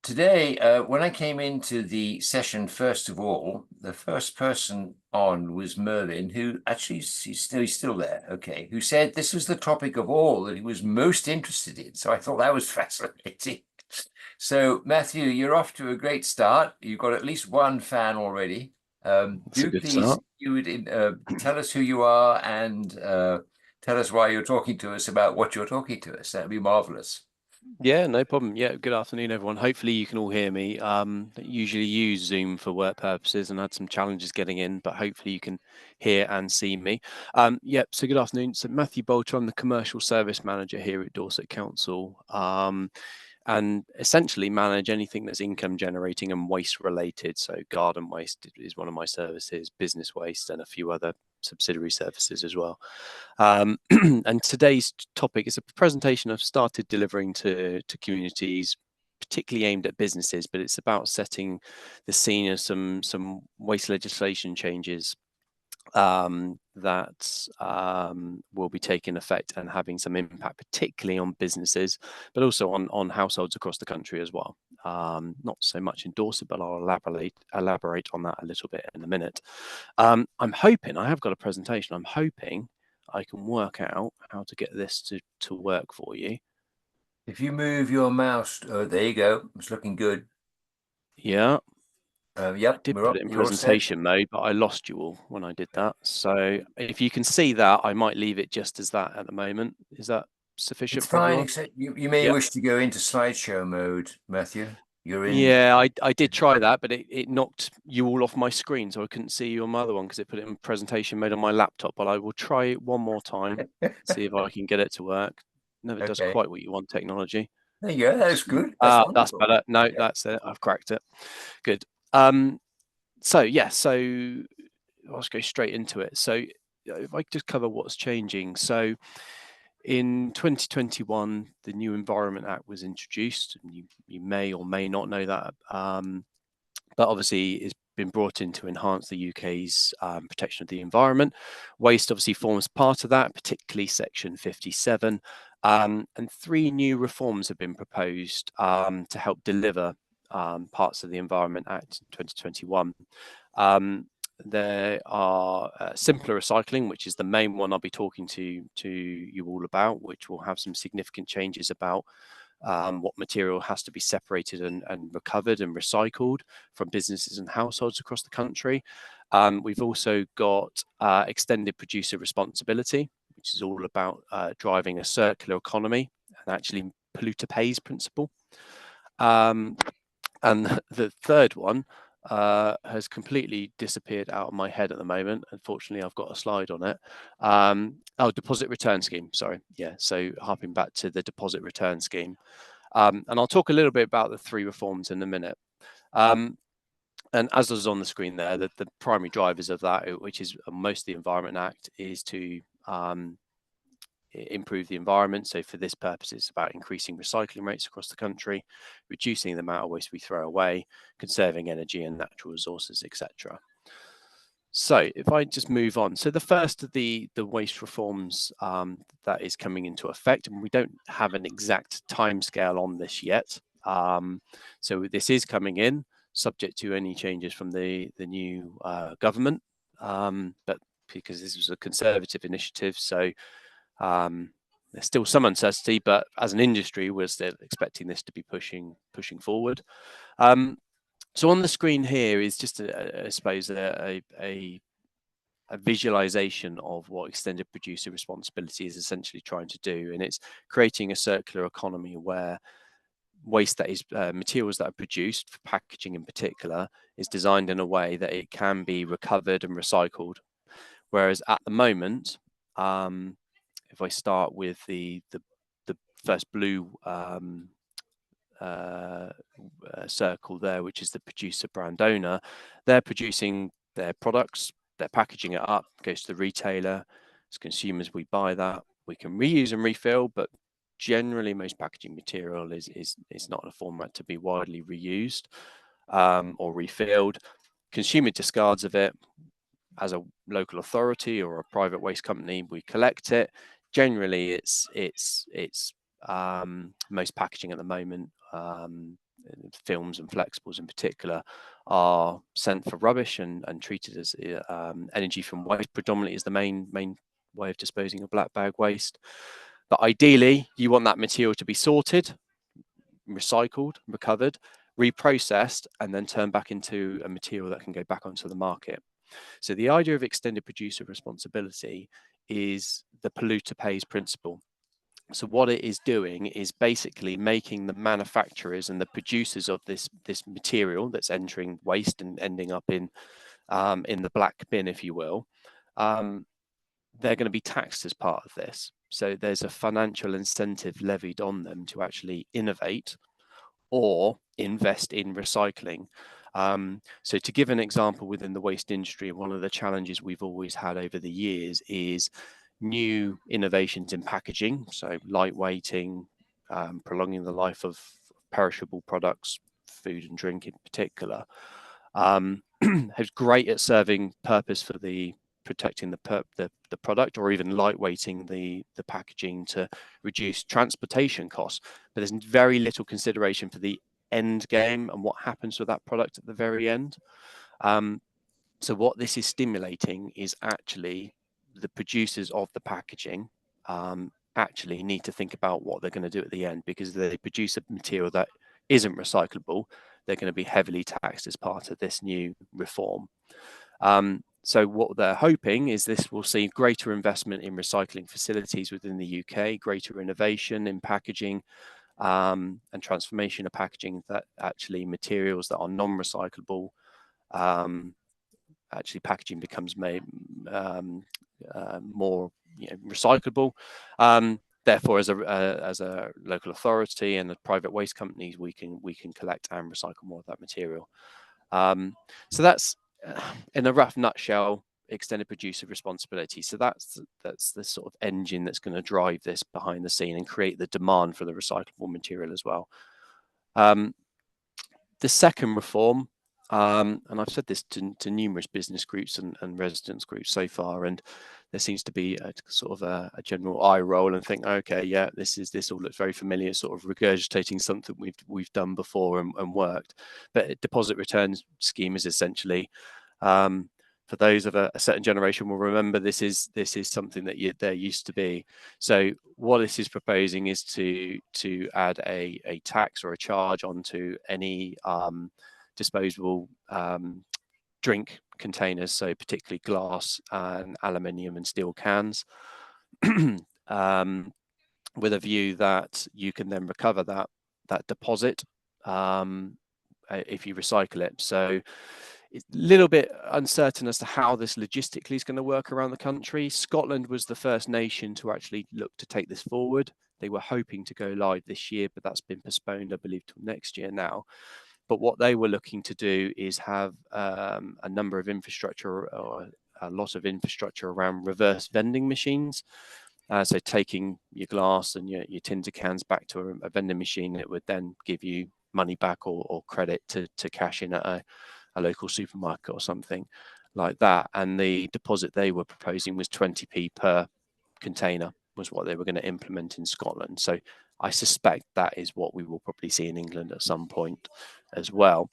Today, when I came into the session, first of all, the first person on was Merlin, who actually he's still there, okay, who said this was the topic of all that he was most interested in. So I thought that was fascinating. So, Matthew, you're off to a great start. You've got at least one fan already. That's a Do good please, start. you would tell us who you are and tell us why you're talking to us about what you're talking to us. That'd be marvelous. Yeah, no problem. Yeah, good afternoon, everyone. Hopefully you can all hear me. I usually use Zoom for work purposes and had some challenges getting in, but hopefully you can hear and see me. Yeah, so good afternoon. So Matthew Boulter, I'm the commercial service manager here at Dorset Council. And essentially manage anything that's income generating and waste related. So garden waste is one of my services, business waste, and a few other subsidiary services as well. And today's topic is a presentation I've started delivering to communities, particularly aimed at businesses, but it's about setting the scene of some waste legislation changes that will be taking effect and having some impact, particularly on businesses, but also on households across the country as well. Not so much in Dorset, but I'll elaborate on that a little bit in a minute. I'm hoping, I have got a presentation, I'm hoping I can work out how to get this to work for you. If you move your mouse, there you go. It's looking good. Yeah, I Yep, did we're put up. it in You're all set. presentation mode, but I lost you all when I did that. So if you can see that, I might leave it just as that at the moment. Is that It's sufficient for fine, everyone? except you may Yeah. wish to go into slideshow mode, Matthew. You're in. Yeah, I did try that, but it knocked you all off my screen, so I couldn't see you on my other one because it put it in presentation mode on my laptop. But I will try it one more time, see if I can get it to work. Never does Okay. quite what you want, technology. There you go. That's good. That's Ah, that's wonderful. better. No, Yeah. that's it. I've cracked it. Good. Um, so yeah, so I'll just go straight into it. So if I just cover what's changing. So in 2021, the new Environment Act was introduced. You may or may not know that, but obviously it's been brought in to enhance the UK's protection of the environment. Waste obviously forms part of that, particularly Section 57. And three new reforms have been proposed to help deliver parts of the Environment Act in 2021. There are simpler recycling, which is the main one I'll be talking to you all about, which will have some significant changes about what material has to be separated and recovered and recycled from businesses and households across the country. We've also got extended producer responsibility, which is all about driving a circular economy and actually polluter pays principle. And the third one has completely disappeared out of my head at the moment. Unfortunately, I've got a slide on it. Oh, deposit return scheme. Sorry. Yeah. So harping back to the deposit return scheme. And I'll talk a little bit about the three reforms in a minute. And as was on the screen there, the primary drivers of that, which is most of the Environment Act, is to improve the environment. So for this purpose, it's about increasing recycling rates across the country, reducing the amount of waste we throw away, conserving energy and natural resources, etc. So if I just move on, so the first of the waste reforms that is coming into effect, and we don't have an exact timescale on this yet. So this is coming in, subject to any changes from the new government, but because this was a Conservative initiative, so there's still some uncertainty, but as an industry, we're still expecting this to be pushing forward. So on the screen here is just, I suppose, a visualization of what extended producer responsibility is essentially trying to do, and it's creating a circular economy where waste that is materials that are produced for packaging in particular is designed in a way that it can be recovered and recycled. Whereas at the moment, if I start with the first blue circle there, which is the producer brand owner, they're producing their products, they're packaging it up, goes to the retailer. As consumers, we buy that. We can reuse and refill, but generally most packaging material is not in a format to be widely reused or refilled. Consumer discards of it. As a local authority or a private waste company, we collect it. Generally, it's most packaging at the moment films and flexibles in particular, are sent for rubbish and treated as energy from waste. Predominantly is the main way of disposing of black bag waste. But ideally, you want that material to be sorted, recycled, recovered, reprocessed, and then turned back into a material that can go back onto the market. So the idea of extended producer responsibility is the polluter pays principle. So what it is doing is basically making the manufacturers and the producers of this material that's entering waste and ending up in the black bin, if you will, they're going to be taxed as part of this. So there's a financial incentive levied on them to actually innovate or invest in recycling. So to give an example within the waste industry, one of the challenges we've always had over the years is new innovations in packaging, so lightweighting, prolonging the life of perishable products, food and drink in particular, is great at serving purpose for the protecting the product, or even lightweighting the packaging to reduce transportation costs. But there's very little consideration for the end game and what happens with that product at the very end. So what this is stimulating is actually the producers of the packaging actually need to think about what they're going to do at the end, because they produce a material that isn't recyclable, they're going to be heavily taxed as part of this new reform. So what they're hoping is this will see greater investment in recycling facilities within the UK, greater innovation in packaging, and transformation of packaging, that actually materials that are non-recyclable, actually packaging becomes made more recyclable. Therefore, as a local authority and the private waste companies, we can collect and recycle more of that material. So that's in a rough nutshell, extended producer responsibility. So that's the sort of engine that's going to drive this behind the scene and create the demand for the recyclable material as well. The second reform, and I've said this to numerous business groups and residents groups so far, and there seems to be a sort of a general eye roll and think, okay, yeah, this all looks very familiar, sort of regurgitating something we've done before and worked. But deposit return scheme is essentially, for those of a certain generation will remember, this is something that there used to be. So what this is proposing is to add a tax or a charge onto any disposable drink containers, so particularly glass and aluminium and steel cans, with a view that you can then recover that deposit if you recycle it. So it's a little bit uncertain as to how this logistically is going to work around the country. Scotland was the first nation to actually look to take this forward. They were hoping to go live this year, but that's been postponed, I believe, till next year now. But what they were looking to do is have a number of infrastructure, or a lot of infrastructure around reverse vending machines. So taking your glass and your tinted cans back to a vending machine, it would then give you money back or credit to cash in at a local supermarket or something like that. And the deposit they were proposing was 20p per container, was what they were going to implement in Scotland. So I suspect that is what we will probably see in England at some point as well.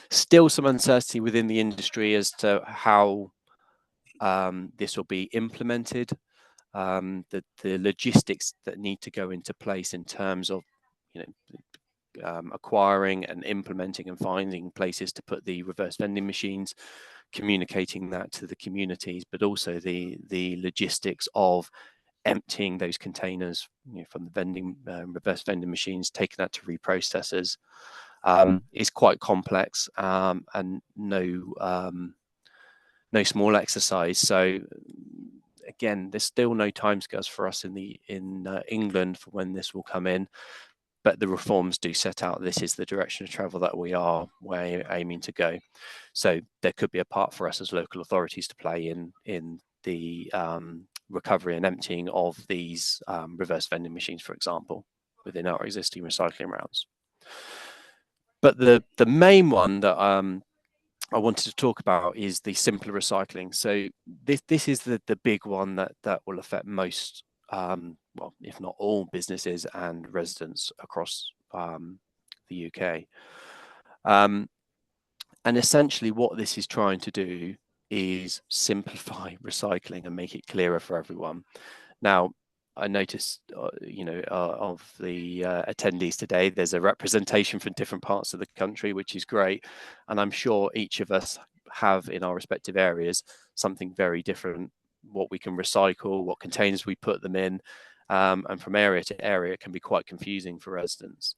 Still some uncertainty within the industry as to how this will be implemented. The logistics that need to go into place in terms of acquiring and implementing and finding places to put the reverse vending machines, communicating that to the communities, but also the logistics of emptying those containers from the reverse vending machines, taking that to reprocessors, is quite complex and no small exercise. So again, there's still no timescales for us in England for when this will come in, but the reforms do set out this is the direction of travel that we're aiming to go. So there could be a part for us as local authorities to play in the recovery and emptying of these reverse vending machines, for example, within our existing recycling routes. But the main one that I wanted to talk about is the simpler recycling. So this is the big one that will affect most, well, if not all businesses and residents across the UK. And essentially what this is trying to do is simplify recycling and make it clearer for everyone. Now, I noticed, of the attendees today, there's a representation from different parts of the country, which is great. And I'm sure each of us have in our respective areas something very different, what we can recycle, what containers we put them in. And from area to area, it can be quite confusing for residents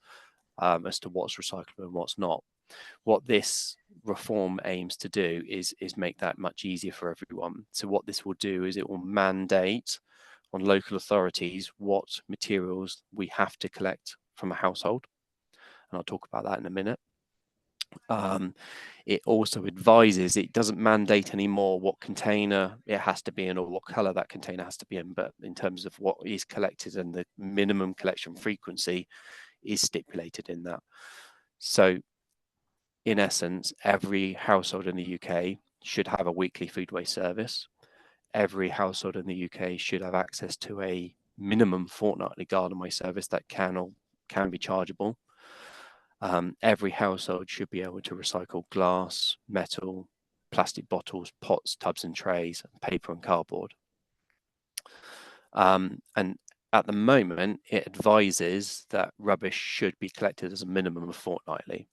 as to what's recyclable and what's not. What this reform aims to do is make that much easier for everyone. So what this will do is it will mandate on local authorities what materials we have to collect from a household. And I'll talk about that in a minute. It also advises, it doesn't mandate anymore what container it has to be in or what color that container has to be in, but in terms of what is collected and the minimum collection frequency is stipulated in that. So in essence, every household in the UK should have a weekly food waste service. Every household in the UK should have access to a minimum fortnightly garden waste service that can be chargeable. Every household should be able to recycle glass, metal, plastic bottles, pots, tubs and trays, and paper and cardboard. And at the moment, it advises that rubbish should be collected as a minimum of fortnightly.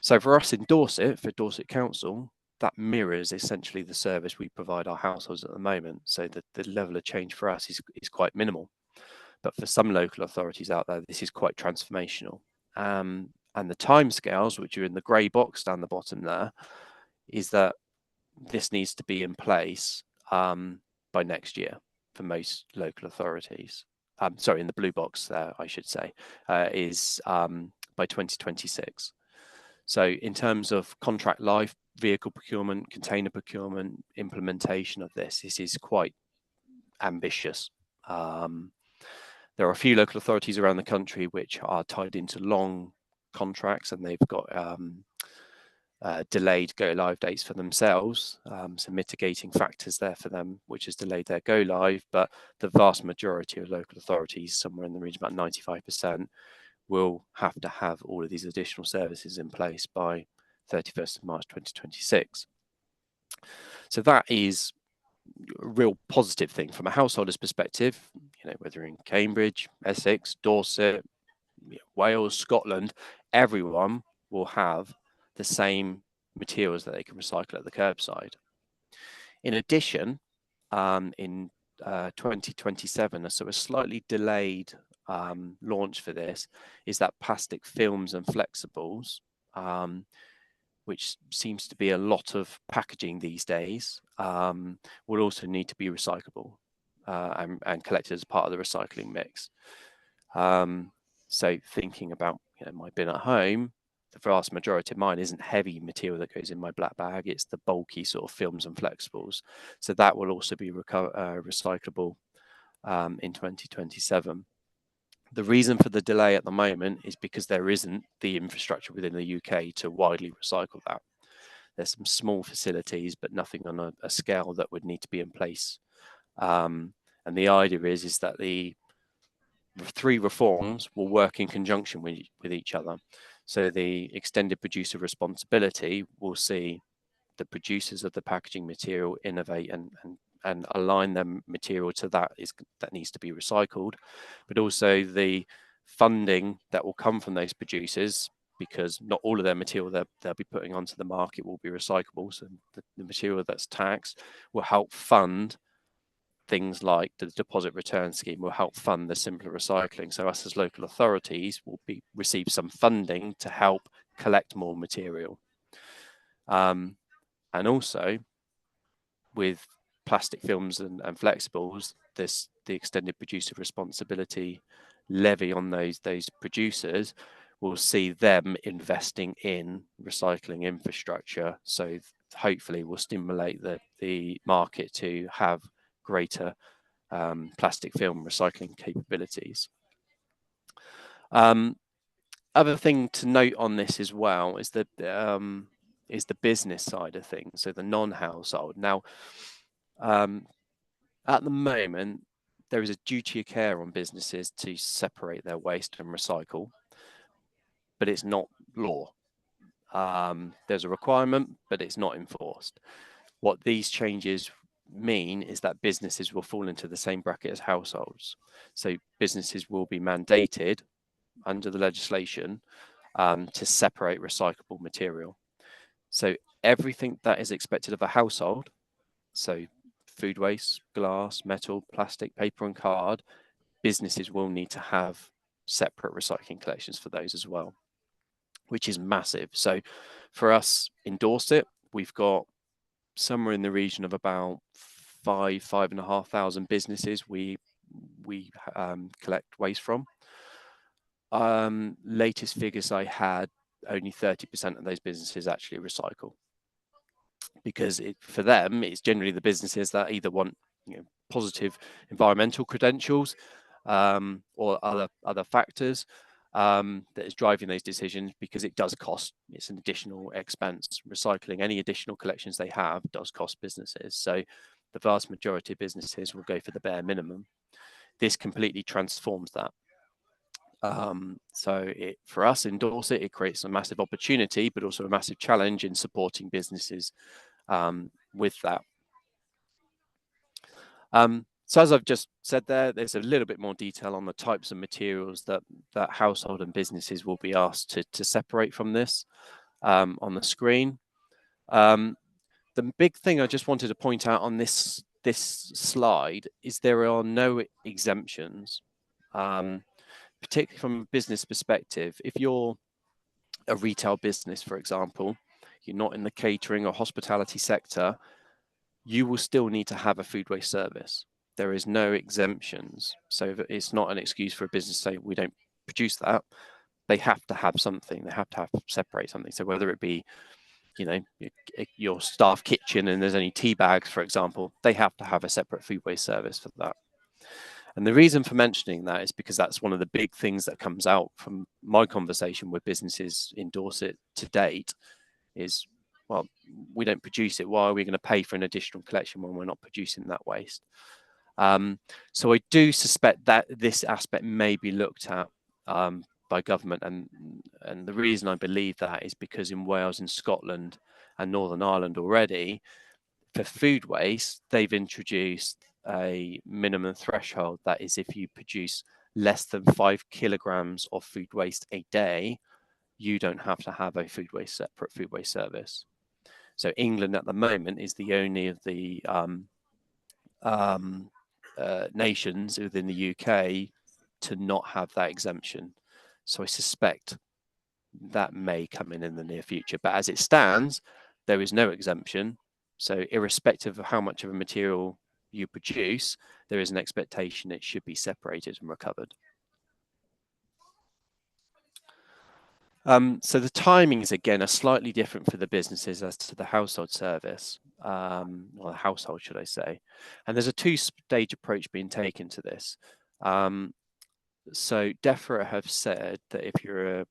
So for us in Dorset, for Dorset Council, that mirrors essentially the service we provide our households at the moment. So the level of change for us is quite minimal. But for some local authorities out there, this is quite transformational. And the timescales, which are in the grey box down the bottom there, is that this needs to be in place by next year for most local authorities. Sorry, in the blue box there, I should say, is by 2026. So in terms of contract life, vehicle procurement, container procurement, implementation of this is quite ambitious. There are a few local authorities around the country which are tied into long contracts and they've got delayed go live dates for themselves. So mitigating factors there for them, which has delayed their go live. But the vast majority of local authorities, somewhere in the region about 95%, will have to have all of these additional services in place by 31st of March 2026. So that is a real positive thing from a householder's perspective, whether in Cambridge, Essex, Dorset, Wales, Scotland, everyone will have the same materials that they can recycle at the curbside. In addition, in 2027, so a slightly delayed launch for this is that plastic films and flexibles, which seems to be a lot of packaging these days, will also need to be recyclable and collected as part of the recycling mix. So thinking about my bin at home, the vast majority of mine isn't heavy material that goes in my black bag, it's the bulky sort of films and flexibles. So that will also be recyclable in 2027. The reason for the delay at the moment is because there isn't the infrastructure within the UK to widely recycle that. There's some small facilities, but nothing on a scale that would need to be in place. And the idea is that the three reforms will work in conjunction with each other. So the extended producer responsibility will see the producers of the packaging material innovate and align their material to that needs to be recycled, but also the funding that will come from those producers, because not all of their material they'll be putting onto the market will be recyclable. So the material that's taxed will help fund things like the deposit return scheme, will help fund the simpler recycling. So us as local authorities will receive some funding to help collect more material. And also with plastic films and flexibles, the extended producer responsibility levy on those producers will see them investing in recycling infrastructure. So hopefully will stimulate the market to have greater plastic film recycling capabilities. Other thing to note on this as well is that is the business side of things, so the non-household. Now, at the moment, there is a duty of care on businesses to separate their waste and recycle. but it's not law. There's a requirement, but it's not enforced. What these changes mean is that businesses will fall into the same bracket as households. So businesses will be mandated under the legislation to separate recyclable material. So everything that is expected of a household, so food waste, glass, metal, plastic, paper and card, businesses will need to have separate recycling collections for those as well, which is massive. So for us in Dorset, we've got somewhere in the region of about 5,500 businesses we collect waste from. Latest figures I had, only 30% of those businesses actually recycle, because for them it's generally the businesses that either want positive environmental credentials or other factors that is driving those decisions, because it does cost. It's an additional expense. Recycling any additional collections they have does cost businesses. So the vast majority of businesses will go for the bare minimum. This completely transforms that. So for us in Dorset, it creates a massive opportunity, but also a massive challenge in supporting businesses with that. So as I've just said there's a little bit more detail on the types of materials that household and businesses will be asked to separate from this on the screen. The big thing I just wanted to point out on this slide is there are no exemptions, particularly from a business perspective. If you're a retail business, for example, you're not in the catering or hospitality sector, you will still need to have a food waste service. There is no exemptions. So it's not an excuse for a business to say, we don't produce that. They have to have something. They have to separate something. So whether it be, your staff kitchen and there's only tea bags, for example, they have to have a separate food waste service for that. And the reason for mentioning that is because that's one of the big things that comes out from my conversation with businesses in Dorset to date is, well, we don't produce it. Why are we going to pay for an additional collection when we're not producing that waste? So I do suspect that this aspect may be looked at by government. And the reason I believe that is because in Wales and Scotland and Northern Ireland already, for food waste, they've introduced a minimum threshold. That is, if you produce less than 5 kilograms of food waste a day, you don't have to have a separate food waste service. So England at the moment is the only of the nations within the UK to not have that exemption. So I suspect that may come in the near future. But as it stands, there is no exemption. So irrespective of how much of a material you produce, there is an expectation it should be separated and recovered. So the timings, again, are slightly different for the businesses as to the household service, or the household, should I say. And there's a two-stage approach being taken to this. So DEFRA have said that if you're a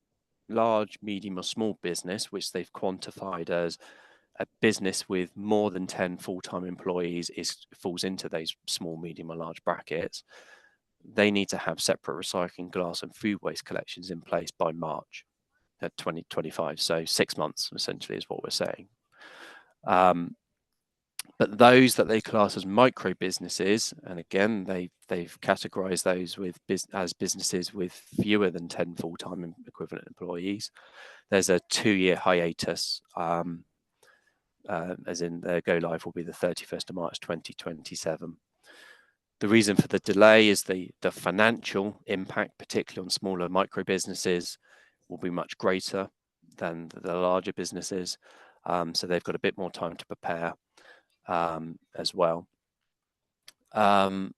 large, medium or small business, which they've quantified as a business with more than 10 full-time employees falls into those small, medium or large brackets, they need to have separate recycling, glass and food waste collections in place by March 2025. So 6 months essentially is what we're saying. But those that they class as micro businesses, and again, they've categorized those as businesses with fewer than 10 full-time equivalent employees. There's a 2-year hiatus, as in their go live will be the 31st of March 2027. The reason for the delay is the financial impact, particularly on smaller micro businesses, will be much greater than the larger businesses. So they've got a bit more time to prepare as well. And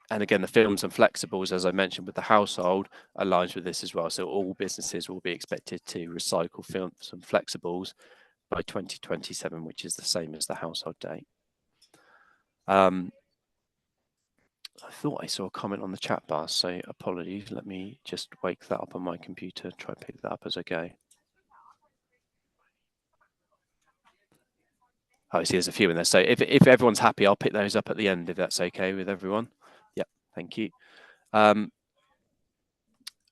again, the films and flexibles, as I mentioned with the household, aligns with this as well. So all businesses will be expected to recycle films and flexibles by 2027, which is the same as the household date. I thought I saw a comment on the chat bar, so apologies. Let me just wake that up on my computer, try and pick that up as I go. Oh, I see there's a few in there. So if everyone's happy, I'll pick those up at the end, if that's okay with everyone. Yep, thank you.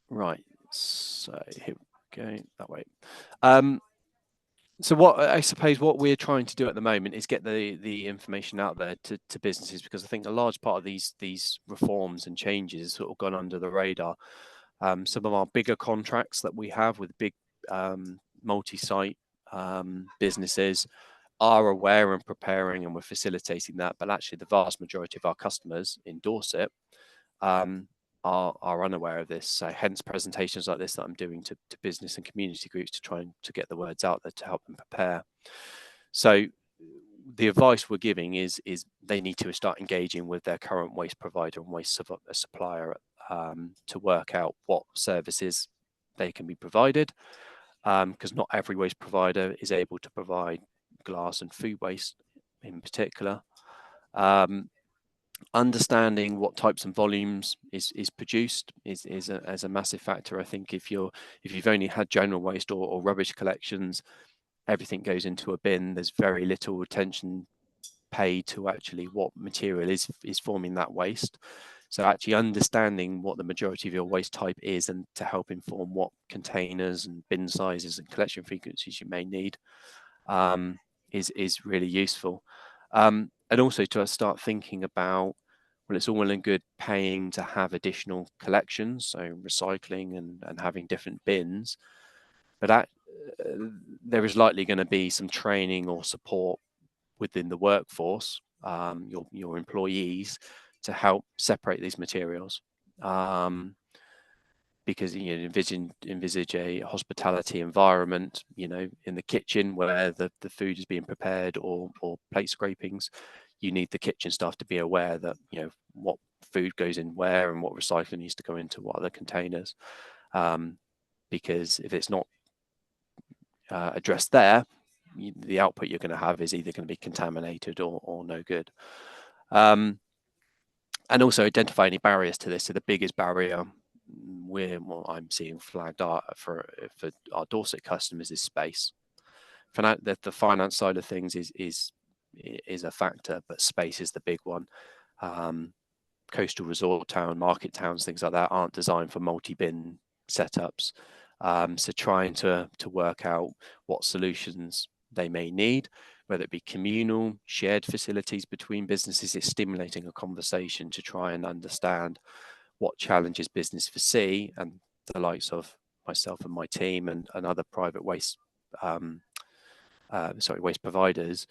Right, So here we go, that way. So what I suppose what we're trying to do at the moment is get the information out there to businesses, because I think a large part of these reforms and changes has sort of gone under the radar. Some of our bigger contracts that we have with big multi-site businesses are aware and preparing, and we're facilitating that. But actually, the vast majority of our customers in Dorset are unaware of this. So hence presentations like this that I'm doing to business and community groups to try and to get the words out there to help them prepare. So the advice we're giving is they need to start engaging with their current waste provider and waste supplier to work out what services they can be provided, because not every waste provider is able to provide glass and food waste in particular. Understanding what types and volumes is produced is a massive factor. I think if you've only had general waste or rubbish collections, everything goes into a bin. There's very little attention paid to actually what material is forming that waste. So actually understanding what the majority of your waste type is, and to help inform what containers and bin sizes and collection frequencies you may need, is really useful. And also to start thinking about, well, it's all well and good paying to have additional collections, so recycling and having different bins, but there is likely going to be some training or support within the workforce, your employees, to help separate these materials. Because envisage a hospitality environment, in the kitchen where the food is being prepared, or plate scrapings. You need the kitchen staff to be aware that what food goes in where and what recycling needs to go into what other containers, because if it's not addressed there, the output you're going to have is either going to be contaminated or no good. And also identify any barriers to this. So the biggest barrier I'm seeing flagged out for our Dorset customers is space. The finance side of things is a factor, but space is the big one. Coastal resort town, market towns, things like that aren't designed for multi-bin setups. So trying to work out what solutions they may need, whether it be communal, shared facilities between businesses, is stimulating a conversation to try and understand what challenges business foresee, and the likes of myself and my team and other private waste providers,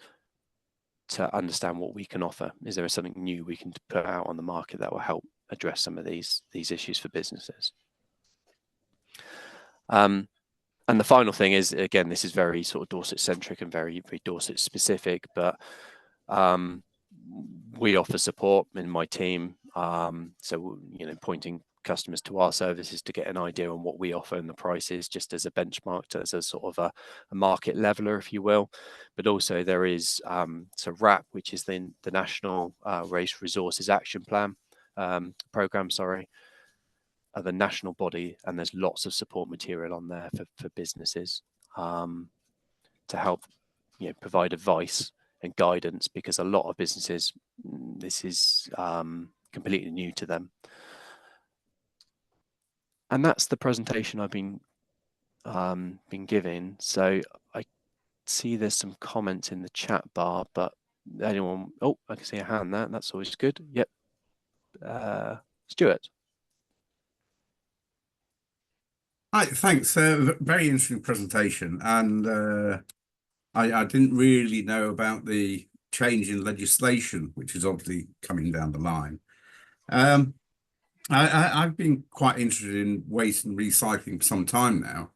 to understand what we can offer. Is there something new we can put out on the market that will help address some of these issues for businesses? And the final thing is, again, this is very sort of Dorset centric and very, very Dorset specific, but we offer support in my team. So, pointing customers to our services to get an idea on what we offer and the prices, just as a benchmark, as a sort of a market leveler, if you will. But also there is RAP, which is the National Waste Resources Action Plan program, the national body, and there's lots of support material on there for businesses to help provide advice and guidance, because a lot of businesses, this is completely new to them. And that's the presentation I've been given. So I see there's some comments in the chat bar, but anyone? Oh, I can see a hand there. That's always good. Yep. Stuart. Hi, thanks. Very interesting presentation, and I didn't really know about the change in legislation, which is obviously coming down the line. I've been quite interested in waste and recycling for some time now,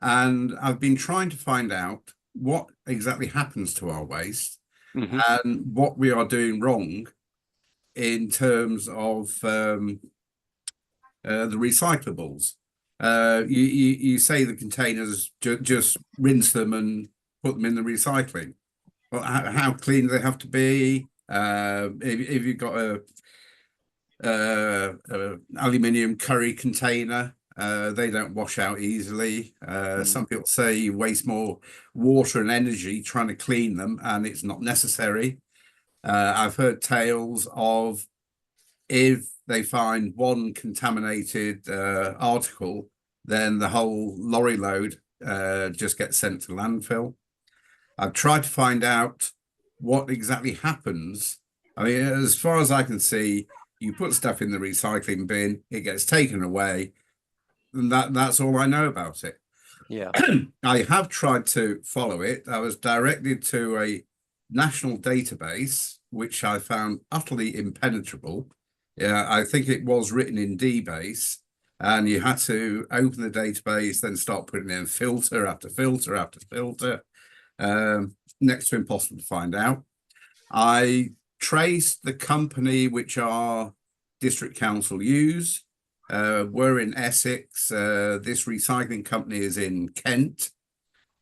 and I've been trying to find out what exactly happens to our waste and what we are doing wrong in terms of the recyclables. You say the containers just rinse them and put them in the recycling. Well, how clean do they have to be? If you've got a aluminium curry container, they don't wash out easily. Some people say you waste more water and energy trying to clean them, and it's not necessary. I've heard tales of, if they find one contaminated article, then the whole lorry load just gets sent to landfill. I've tried to find out what exactly happens. I mean, as far as I can see, you put stuff in the recycling bin, it gets taken away, and that's all I know about it. Yeah. I have tried to follow it. I was directed to a national database, which I found utterly impenetrable. Yeah, I think it was written in DBase, and you had to open the database, then start putting in filter after filter after filter. Next to impossible to find out. I traced the company which our district council use. We're in Essex. This recycling company is in Kent.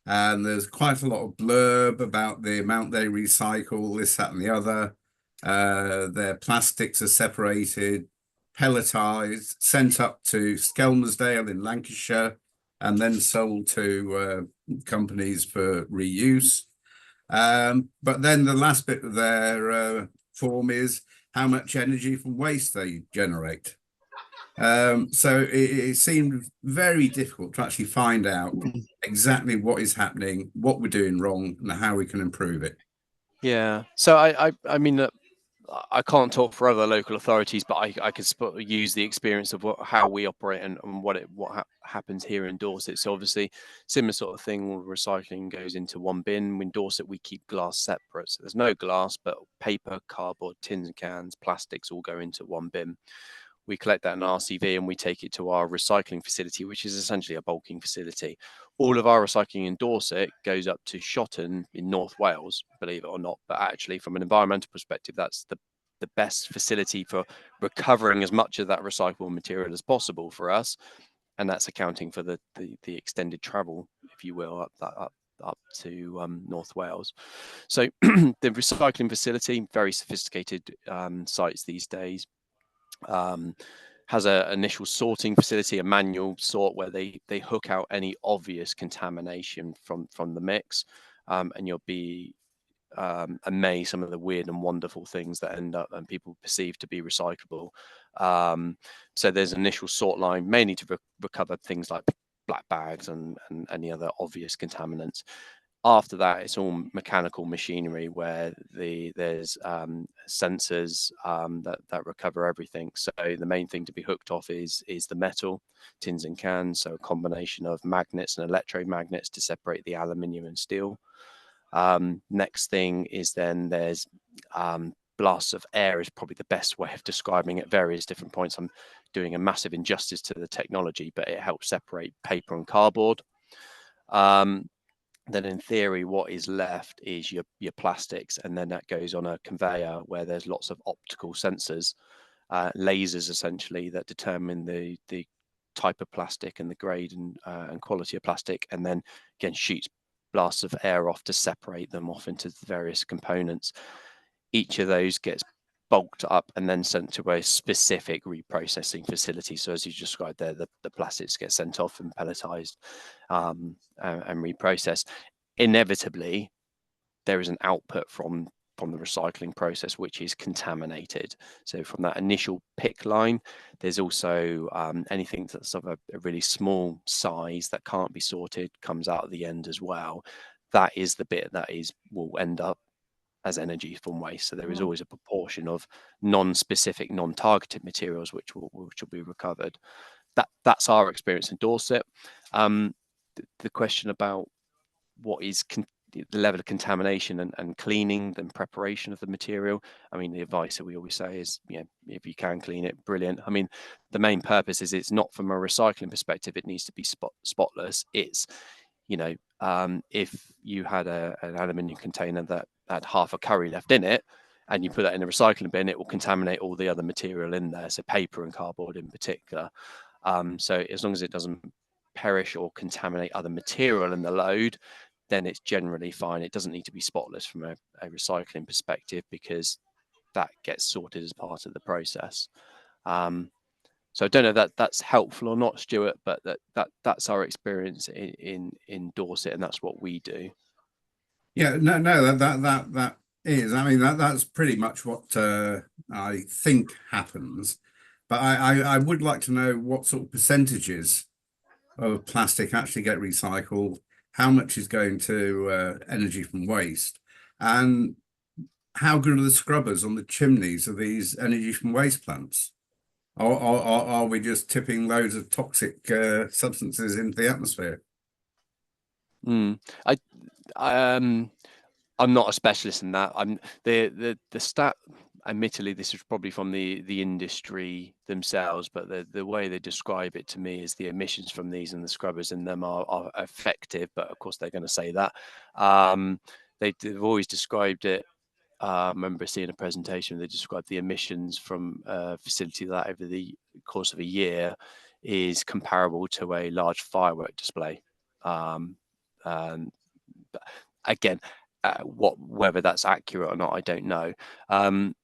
And there's quite a lot of blurb about the amount they recycle, this, that, and the other. Their plastics are separated, pelletized, sent up to Skelmersdale in Lancashire, and then sold to companies for reuse. But then the last bit of their form is how much energy from waste they generate. So it seemed very difficult to actually find out exactly what is happening, what we're doing wrong, and how we can improve it. Yeah. So I mean, I can't talk for other local authorities, but I could use the experience of how we operate and what happens here in Dorset. So obviously, similar sort of thing. All recycling goes into one bin. In Dorset, we keep glass separate. So there's no glass, but paper, cardboard, tins and cans, plastics all go into one bin. We collect that in RCV and we take it to our recycling facility, which is essentially a bulking facility. All of our recycling in Dorset goes up to Shotton in North Wales, believe it or not. But actually, from an environmental perspective, that's the best facility for recovering as much of that recyclable material as possible for us. And that's accounting for the extended travel, if you will, up to North Wales. So the recycling facility, very sophisticated sites these days. Has an initial sorting facility, a manual sort where they hook out any obvious contamination from the mix, and you'll be amazed some of the weird and wonderful things that end up and people perceive to be recyclable. So there's an initial sort line mainly to recover things like black bags and any other obvious contaminants. After that, it's all mechanical machinery where there's sensors that recover everything. So the main thing to be hooked off is the metal, tins and cans. So a combination of magnets and electromagnets to separate the aluminium and steel. Next thing is then there's blasts of air is probably the best way of describing at various different points. I'm doing a massive injustice to the technology, but it helps separate paper and cardboard. Then in theory, what is left is your plastics, and then that goes on a conveyor where there's lots of optical sensors, lasers essentially, that determine the type of plastic and the grade and quality of plastic, and then again shoots blasts of air off to separate them off into the various components. Each of those gets bulked up and then sent to a specific reprocessing facility. So as you described there, the plastics get sent off and pelletized and reprocessed. Inevitably, there is an output from the recycling process which is contaminated. So from that initial pick line, there's also anything that's of a really small size that can't be sorted comes out at the end as well. That is the bit that will end up as energy from waste. So there is always a proportion of non-specific, non-targeted materials which will be recovered. That's our experience in Dorset. The question about what is the level of contamination and cleaning and preparation of the material. I mean, the advice that we always say is, if you can clean it, brilliant. I mean, the main purpose is it's not from a recycling perspective. It needs to be spotless. It's, if you had an aluminium container that had half a curry left in it, and you put that in a recycling bin, it will contaminate all the other material in there. So paper and cardboard in particular. So as long as it doesn't perish or contaminate other material in the load, then it's generally fine. It doesn't need to be spotless from a recycling perspective because that gets sorted as part of the process. So I don't know that that's helpful or not, Stuart, but that's our experience in Dorset, and that's what we do. Yeah, no, that is. I mean, that's pretty much what I think happens. But I would like to know what sort of percentages of plastic actually get recycled? How much is going to energy from waste? And how good are the scrubbers on the chimneys of these energy from waste plants? Are we just tipping loads of toxic substances into the atmosphere? Mm. I'm not a specialist in that. I'm the stat. Admittedly, this is probably from the industry themselves, but the way they describe it to me is the emissions from these and the scrubbers in them are effective. But of course, they're going to say that. They've always described it. I remember seeing a presentation. They described the emissions from a facility that over the course of a year is comparable to a large firework display. And again, whether that's accurate or not, I don't know.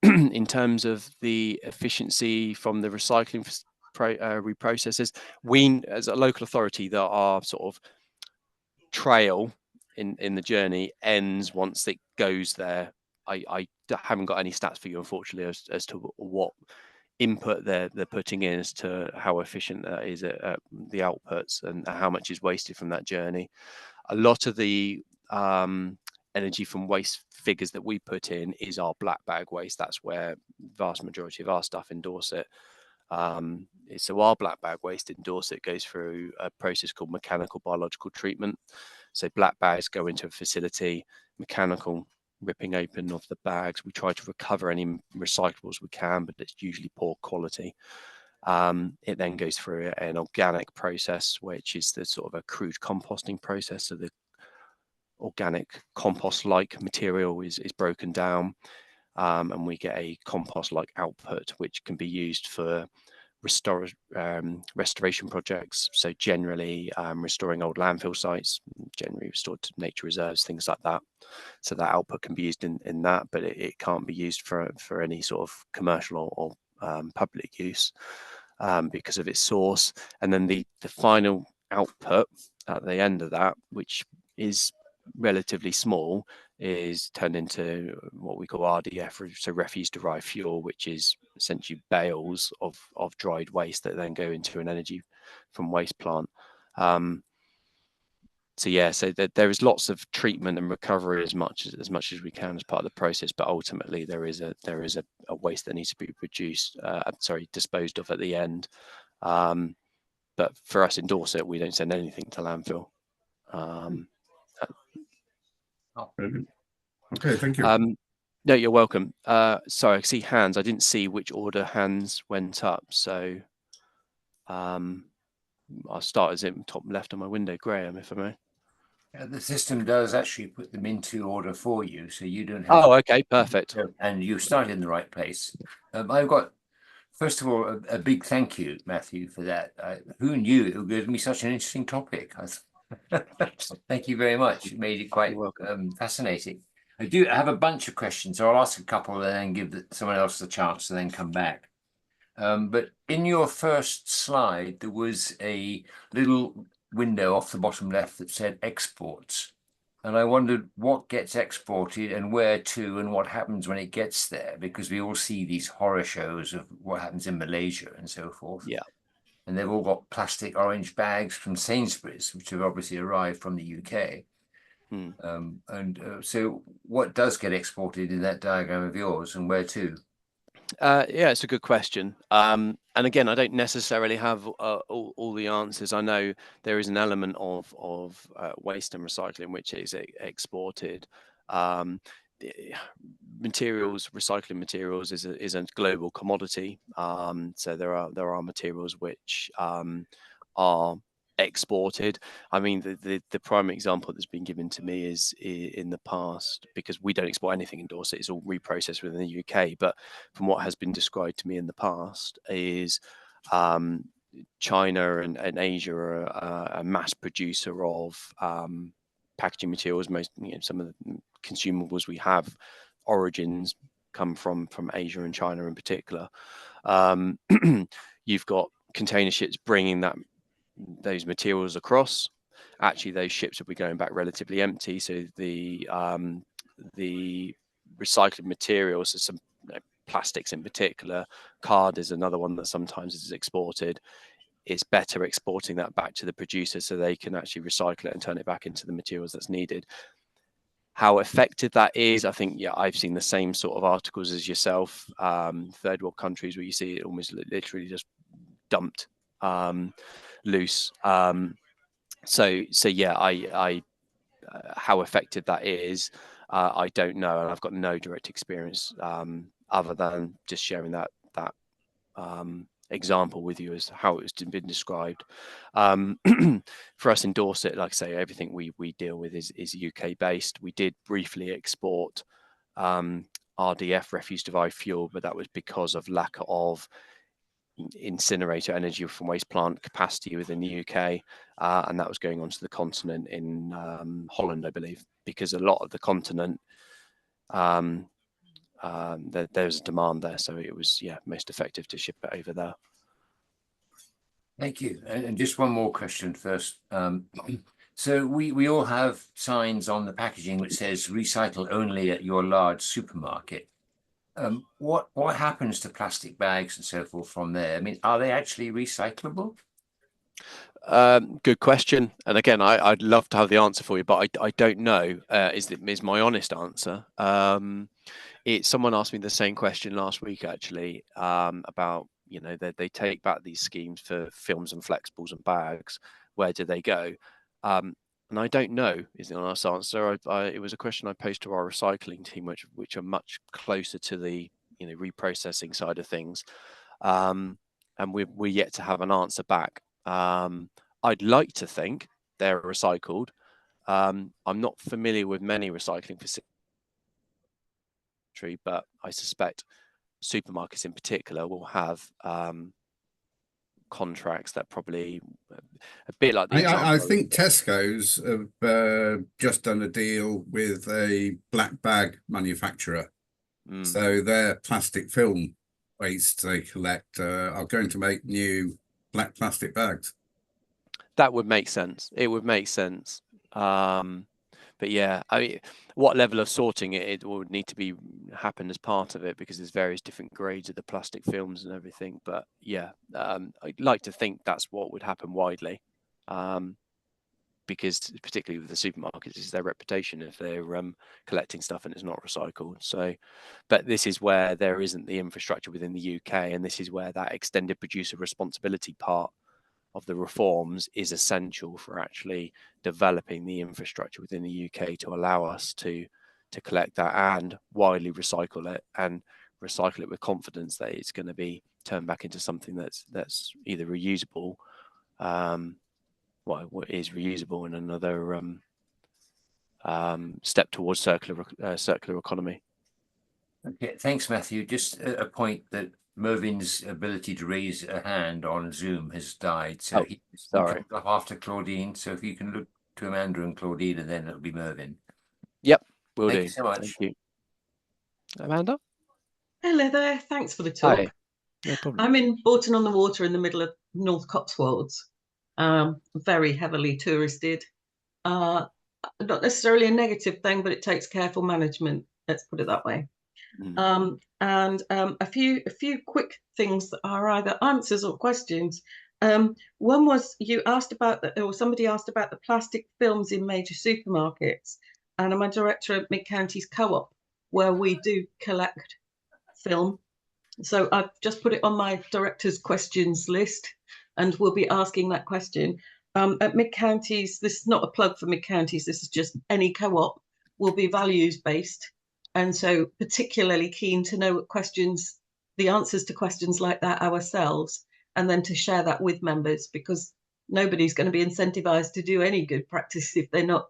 In terms of the efficiency from the recycling reprocessors, we as a local authority, there are sort of trail in the journey ends once it goes there. I haven't got any stats for you, unfortunately, as to what input they're putting in as to how efficient that is at the outputs and how much is wasted from that journey. A lot of the energy from waste figures that we put in is our black bag waste. That's where vast majority of our stuff in Dorset. So our black bag waste in Dorset goes through a process called mechanical biological treatment. So black bags go into a facility, mechanical ripping open of the bags. We try to recover any recyclables we can, but it's usually poor quality. It then goes through an organic process, which is the sort of a crude composting process. So the organic compost-like material is broken down, and we get a compost-like output, which can be used for restoration projects. So generally restoring old landfill sites, generally restored to nature reserves, things like that. So that output can be used in that, but it can't be used for any sort of commercial or public use because of its source. And then the final output at the end of that, which is relatively small, is turned into what we call RDF, so refuse derived fuel, which is essentially bales of dried waste that then go into an energy from waste plant. So yeah, so there is lots of treatment and recovery as much as we can as part of the process, but ultimately there is a waste that needs to be disposed of at the end. But for us in Dorset, we don't send anything to landfill. Okay, thank you. No, you're welcome. Sorry, I see hands. I didn't see which order hands went up. So I'll start as in top left on my window, Graham, if I may. The system does actually put them into order for you, so you don't have. Oh, okay, perfect. And you started in the right place. I've got, first of all, a big thank you, Matthew, for that. Who knew it would give me such an interesting topic? Thank you very much. It made it quite fascinating. I do have a bunch of questions, so I'll ask a couple and then give someone else the chance to then come back. But in your first slide, there was a little window off the bottom left that said exports. And I wondered what gets exported and where to and what happens when it gets there, because we all see these horror shows of what happens in Malaysia and so forth. Yeah. And they've all got plastic orange bags from Sainsbury's, which have obviously arrived from the UK. So what does get exported in that diagram of yours and where to? Yeah, it's a good question. And again, I don't necessarily have all the answers. I know there is an element of waste and recycling which is exported. Recycling materials is a global commodity. So there are materials which are exported. I mean, the primary example that's been given to me is in the past, because we don't export anything in Dorset, it's all reprocessed within the UK. But from what has been described to me in the past is China and Asia are a mass producer of packaging materials. Some of the consumables we have origins come from Asia and China in particular. You've got container ships bringing those materials across. Actually, those ships will be going back relatively empty. So the recycled materials, so some plastics in particular, card is another one that sometimes is exported. it's better exporting that back to the producer so they can actually recycle it and turn it back into the materials that's needed. How effective that is, I think, yeah, I've seen the same sort of articles as yourself. Third world countries where you see it almost literally just dumped loose. So yeah, I how effective that is, I don't know, and I've got no direct experience other than just sharing that example with you as how it's been described. For us in Dorset, like I say, everything we deal with is UK based. We did briefly export RDF, refuse derived fuel, but that was because of lack of incinerator energy from waste plant capacity within the UK, and that was going on to the continent in Holland, I believe, because a lot of the continent there's a demand there, so it was most effective to ship it over there. Thank you. And just one more question first. So we all have signs on the packaging which says recycle only at your large supermarket. What happens to plastic bags and so forth from there? I mean, are they actually recyclable? Good question. And again, I'd love to have the answer for you, but I don't know. Is my honest answer. Someone asked me the same question last week actually, about they take back these schemes for films and flexibles and bags. Where do they go? And I don't know is the honest answer. It was a question I posed to our recycling team, which are much closer to the reprocessing side of things, and we're yet to have an answer back. I'd like to think they're recycled. I'm not familiar with many recycling facilities, but I suspect supermarkets in particular will have contracts that probably a bit like the example. I think Tesco's have just done a deal with a black bag manufacturer. So their plastic film waste they collect are going to make new black plastic bags. That would make sense. It would make sense. But yeah, I mean, what level of sorting it would need to happen as part of it, because there's various different grades of the plastic films and everything. But yeah, I'd like to think that's what would happen widely, because particularly with the supermarkets, it's their reputation if they're collecting stuff and it's not recycled. So, but this is where there isn't the infrastructure within the UK, and this is where that extended producer responsibility part of the reforms is essential for actually developing the infrastructure within the UK to allow us to collect that and widely recycle it, and recycle it with confidence that it's going to be turned back into something that's either reusable, what is reusable, in another step towards circular economy. Okay, thanks, Matthew. Just a point that Mervin's ability to raise a hand on Zoom has died. So he comes up after Claudine. So if you can look to Amanda and Claudine, and then it'll be Mervin. Yep, will do. Thank you so much. Thank you. Amanda? Hello there. Thanks for the talk. Hi. No problem. I'm in Boulter on the Water in the middle of North Cotswolds. Very heavily touristed. Not necessarily a negative thing, but it takes careful management. Let's put it that way. And a few quick things that are either answers or questions. One was you asked about somebody asked about the plastic films in major supermarkets, and I'm a director at Mid Counties Co-op, where we do collect film. So I've just put it on my director's questions list, and we'll be asking that question. At Mid Counties, this is not a plug for Mid Counties, this is just any co-op will be values based. And so particularly keen to know the answers to questions like that ourselves, and then to share that with members, because nobody's going to be incentivized to do any good practice if they're not,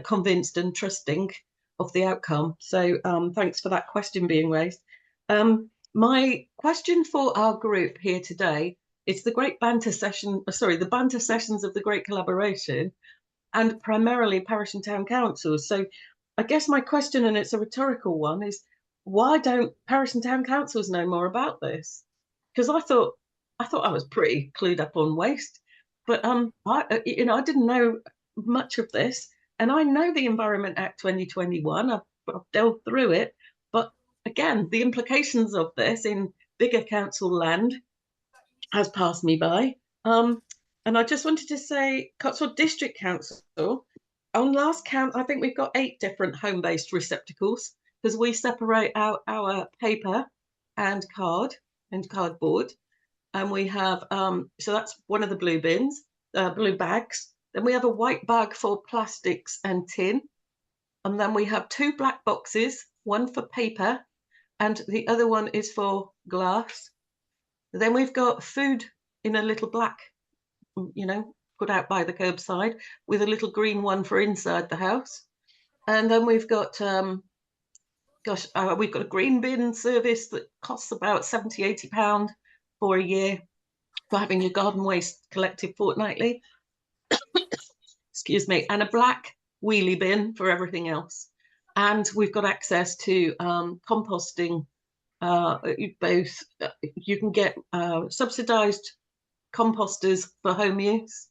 convinced and trusting of the outcome. So thanks for that question being raised. My question for our group here today is the Banter sessions of the Great Collaboration, and primarily parish and town councils. So I guess my question, and it's a rhetorical one, is why don't parish and town councils know more about this? Because I thought I was pretty clued up on waste, but I didn't know much of this, and I know the Environment Act 2021. I've delved through it, but again, the implications of this in bigger council land has passed me by. And I just wanted to say, Cotswold District Council, on last count, I think we've got 8 different home-based receptacles, because we separate out our paper and cardboard. And we have, so that's one of the blue bins, blue bags. Then we have a white bag for plastics and tin. And then we have 2 black boxes, one for paper and the other one is for glass. Then we've got food in a little black, put out by the curbside, with a little green one for inside the house. And then we've got, we've got a green bin service that costs about £70–80 for a year for having your garden waste collected fortnightly. Excuse me. And a black wheelie bin for everything else. And we've got access to composting. You can get subsidised composters for home use,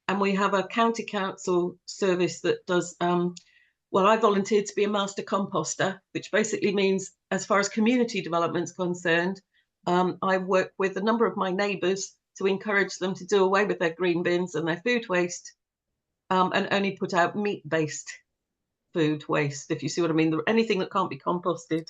and we have a county council service that does. Well, I volunteered to be a master composter, which basically means, as far as community development is concerned, I work with a number of my neighbours to encourage them to do away with their green bins and their food waste, and only put out meat-based food waste, if you see what I mean. Anything that can't be composted.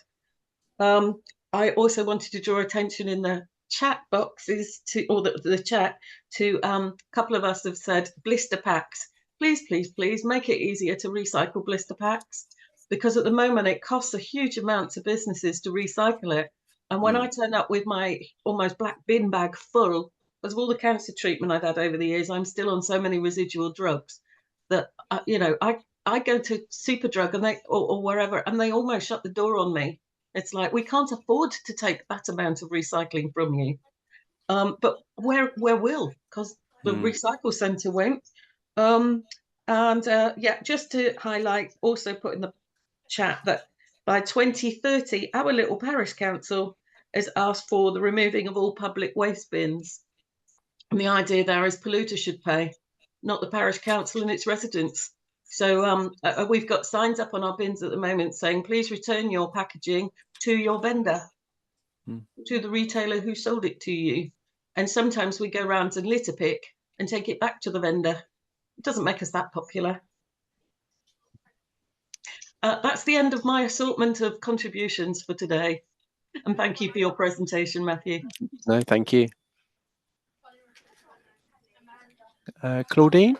I also wanted to draw attention in the chat boxes or the chat to a couple of us have said blister packs. Please, please, please make it easier to recycle blister packs, because at the moment it costs a huge amount to businesses to recycle it. And when I turn up with my almost black bin bag full of all the cancer treatment I've had over the years, I'm still on so many residual drugs that, I go to Superdrug and or wherever, and they almost shut the door on me. It's like, we can't afford to take that amount of recycling from you. But where will, because the recycle centre won't. Just to highlight, also put in the chat that by 2030, our little parish council has asked for the removing of all public waste bins. And the idea there is polluter should pay, not the parish council and its residents. So we've got signs up on our bins at the moment saying, please return your packaging to your vendor, to the retailer who sold it to you. And sometimes we go around and litter pick and take it back to the vendor. It doesn't make us that popular. That's the end of my assortment of contributions for today. And thank you for your presentation, Matthew. No, thank you. Claudine?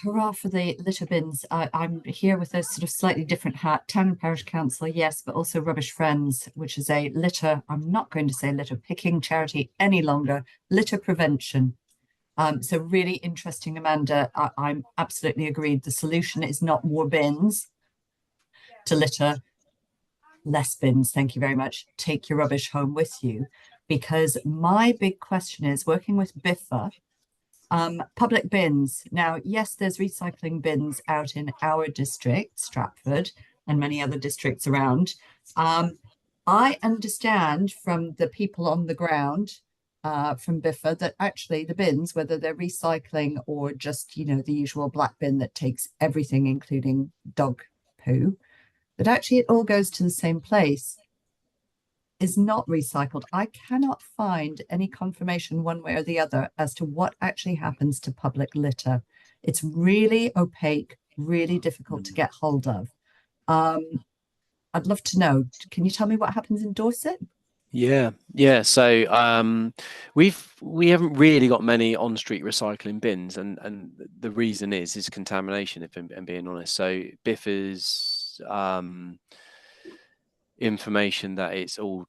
Hurrah for the litter bins. I'm here with a sort of slightly different hat. Town and Parish Council, yes, but also Rubbish Friends, which is a litter, I'm not going to say litter picking charity any longer, litter prevention. So really interesting, Amanda. I'm absolutely agreed. The solution is not more bins to litter, less bins. Thank you very much. Take your rubbish home with you. Because my big question is, working with BIFA, public bins. Now, yes, there's recycling bins out in our district, Stratford, and many other districts around. I understand from the people on the ground, from BIFA, that actually the bins, whether they're recycling or just, the usual black bin that takes everything, including dog poo, that actually it all goes to the same place, is not recycled. I cannot find any confirmation one way or the other as to what actually happens to public litter. It's really opaque, really difficult to get hold of. I'd love to know. Can you tell me what happens in Dorset? Yeah. So we haven't really got many on-street recycling bins, and the reason is contamination, if I'm being honest. So BIFA's information that it's all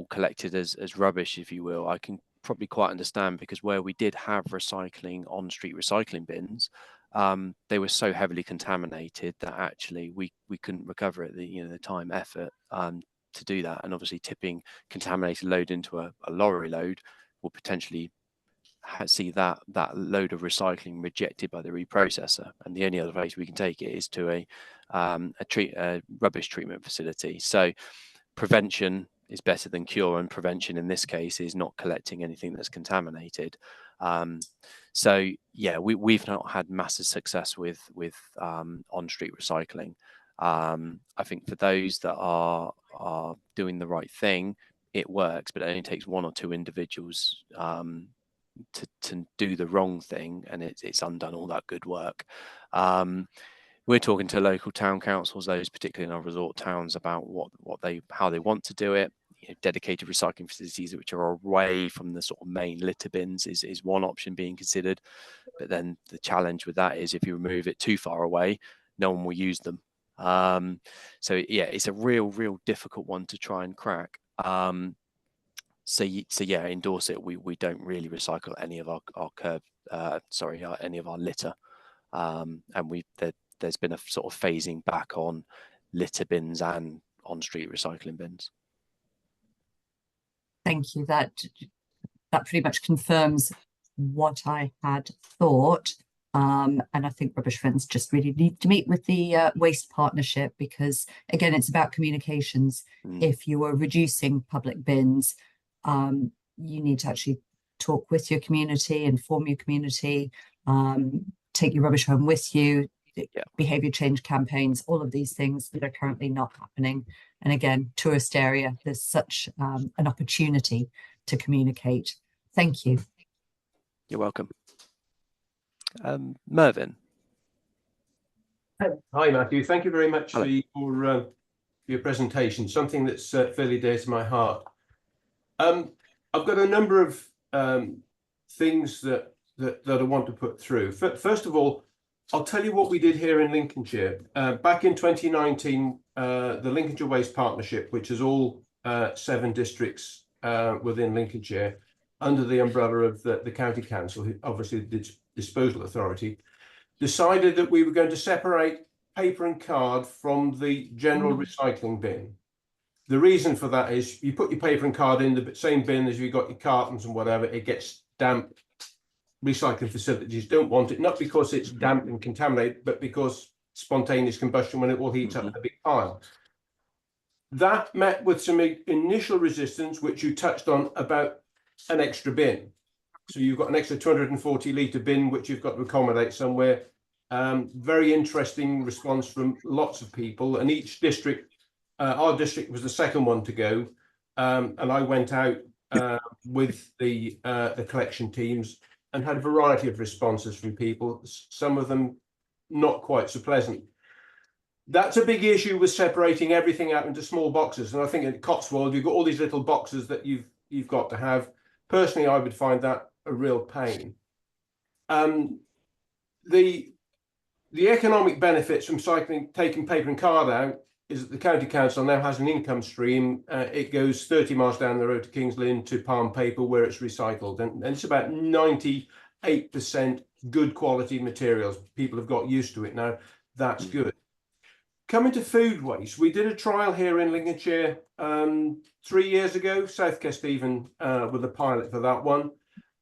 collected as rubbish, if you will, I can probably quite understand, because where we did have recycling on street recycling bins, they were so heavily contaminated that actually we couldn't recover it, the time, effort to do that. And obviously tipping contaminated load into a lorry load will potentially see that load of recycling rejected by the reprocessor, and the only other place we can take it is to a rubbish treatment facility. So prevention is better than cure, and prevention in this case is not collecting anything that's contaminated. So yeah, we've not had massive success with on-street recycling. I think for those that are doing the right thing, it works, but it only takes one or two individuals to do the wrong thing, and it's undone all that good work. We're talking to local town councils, those particularly in our resort towns, about how they want to do it. You know, dedicated recycling facilities which are away from the sort of main litter bins is one option being considered. But then the challenge with that is if you remove it too far away, no one will use them. So yeah, it's a real difficult one to try and crack. So yeah, in Dorset, we don't really recycle any of any of our litter, and there's been a sort of phasing back on litter bins and on street recycling bins. Thank you. That pretty much confirms what I had thought. And I think Rubbish Friends just really need to meet with the waste partnership, because again, it's about communications. If you are reducing public bins, you need to actually talk with your community, inform your community, take your rubbish home with you, behavior change campaigns, all of these things that are currently not happening. And again, tourist area, there's such an opportunity to communicate. Thank you. You're welcome. Mervyn. Hi, Matthew. Thank you very much for your presentation, something that's fairly dear to my heart. I've got a number of things that I want to put through. First of all, I'll tell you what we did here in Lincolnshire. Back in 2019, the Lincolnshire Waste Partnership, which is all 7 districts within Lincolnshire, under the umbrella of the County Council, obviously the disposal authority, decided that we were going to separate paper and card from the general recycling bin. The reason for that is you put your paper and card in the same bin as you got your cartons and whatever, it gets damp. Recycling facilities don't want it, not because it's damp and contaminated, but because spontaneous combustion, when it will heat up in a big pile. That met with some initial resistance, which you touched on, about an extra bin. So you've got an extra 240 litre bin, which you've got to accommodate somewhere. Very interesting response from lots of people, and each district, our district was the second one to go. And I went out with the collection teams and had a variety of responses from people, some of them not quite so pleasant. That's a big issue with separating everything out into small boxes. And I think in Cotswold, you've got all these little boxes that you've got to have. Personally, I would find that a real pain. The economic benefits from taking paper and card out is that the County Council now has an income stream. It goes 30 miles down the road to Kings Lynn to Palm Paper, where it's recycled. And it's about 98% good quality materials. People have got used to it now. That's good. Coming to food waste, we did a trial here in Lincolnshire 3 years ago, South Kest even with a pilot for that one.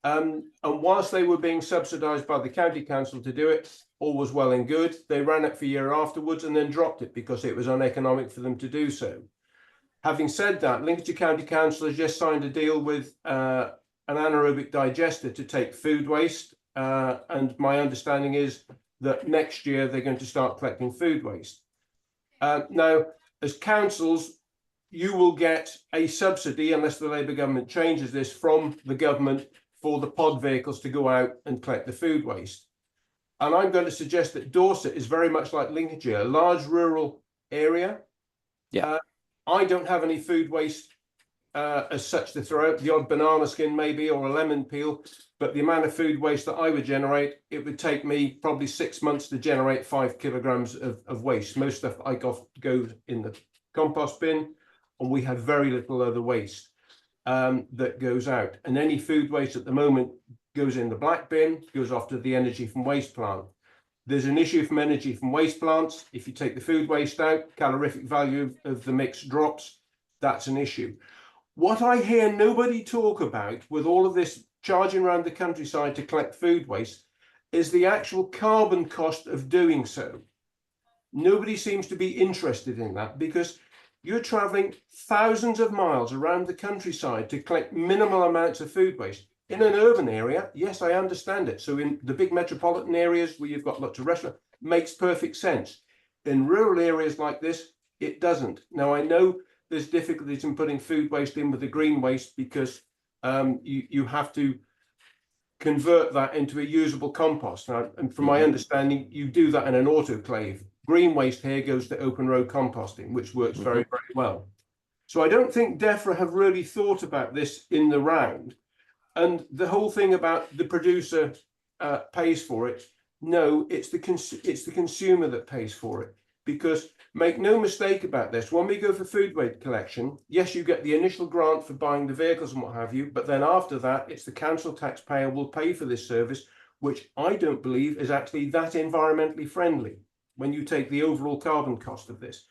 And whilst they were being subsidised by the County Council to do it, all was well and good. They ran it for a year afterwards and then dropped it because it was uneconomic for them to do so. Having said that, Lincolnshire County Council has just signed a deal with an anaerobic digester to take food waste. And my understanding is that next year they're going to start collecting food waste. Now, as councils, you will get a subsidy, unless the Labour government changes this, from the government for the pod vehicles to go out and collect the food waste. And I'm going to suggest that Dorset is very much like Lincolnshire, a large rural area. Yeah. I don't have any food waste as such to throw out, the odd banana skin maybe, or a lemon peel, but the amount of food waste that I would generate, it would take me probably 6 months to generate 5 kilograms of waste. Most stuff I got goes in the compost bin, and we have very little other waste that goes out. And any food waste at the moment goes in the black bin, goes off to the energy from waste plant. There's an issue from energy from waste plants. If you take the food waste out, calorific value of the mix drops. That's an issue. What I hear nobody talk about with all of this charging around the countryside to collect food waste is the actual carbon cost of doing so. Nobody seems to be interested in that, because you're traveling thousands of miles around the countryside to collect minimal amounts of food waste. In an urban area, yes, I understand it. So in the big metropolitan areas where you've got lots of restaurants, makes perfect sense. In rural areas like this, it doesn't. Now, I know there's difficulties in putting food waste in with the green waste because you have to convert that into a usable compost. And from my understanding, you do that in an autoclave. Green waste here goes to open row composting, which works very, very well. So I don't think DEFRA have really thought about this in the round. And the whole thing about the producer pays for it, no, it's the consumer that pays for it. Because make no mistake about this, when we go for food waste collection, yes, you get the initial grant for buying the vehicles and what have you, but then after that, it's the council taxpayer will pay for this service, which I don't believe is actually that environmentally friendly when you take the overall carbon cost of this.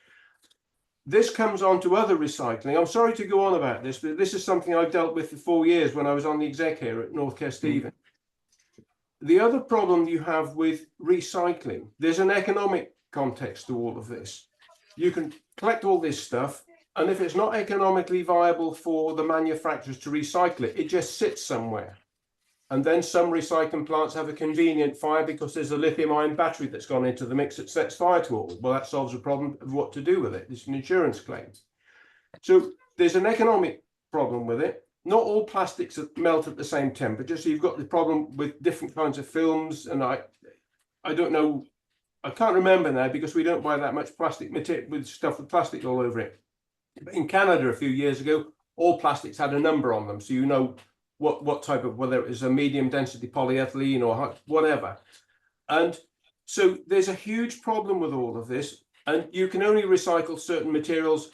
This comes on to other recycling. I'm sorry to go on about this, but this is something I've dealt with for 4 years when I was on the exec here at North Kesteven. The other problem you have with recycling, there's an economic context to all of this. You can collect all this stuff, and if it's not economically viable for the manufacturers to recycle it, it just sits somewhere. And then some recycling plants have a convenient fire because there's a lithium-ion battery that's gone into the mix that sets fire to all. Well, that solves the problem of what to do with it. It's an insurance claim. So there's an economic problem with it. Not all plastics melt at the same temperature. So you've got the problem with different kinds of films. And I don't know, I can't remember now because we don't buy that much plastic material with stuff with plastic all over it. But in Canada a few years ago, all plastics had a number on them. So you know what type of, whether it was a medium density polyethylene or whatever. And so there's a huge problem with all of this, and you can only recycle certain materials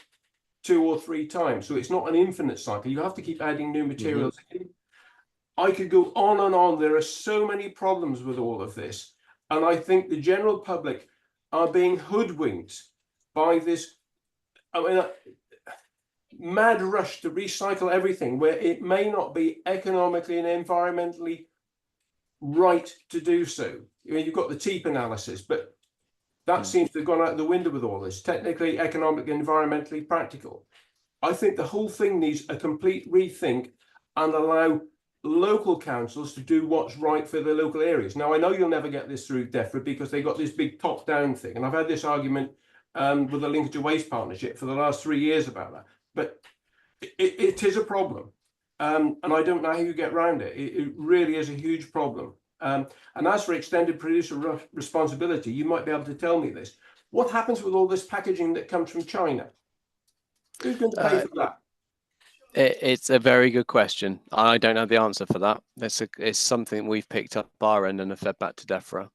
2 or 3 times. So it's not an infinite cycle. You have to keep adding new materials in. I could go on and on. There are so many problems with all of this. And I think the general public are being hoodwinked by this, mad rush to recycle everything where it may not be economically and environmentally right to do so. I mean, you've got the TEEP analysis, but that seems to have gone out the window with all this. Technically, economically, environmentally practical. I think the whole thing needs a complete rethink and allow local councils to do what's right for the local areas. Now, I know you'll never get this through DEFRA because they got this big top-down thing. And I've had this argument with the Lincolnshire Waste Partnership for the last 3 years about that. But it is a problem. And I don't know how you get around it. It really is a huge problem. And as for extended producer responsibility, you might be able to tell me this. What happens with all this packaging that comes from China? Who's going to pay for that? It's a very good question. I don't have the answer for that. It's something we've picked up our end and have fed back to DEFRA.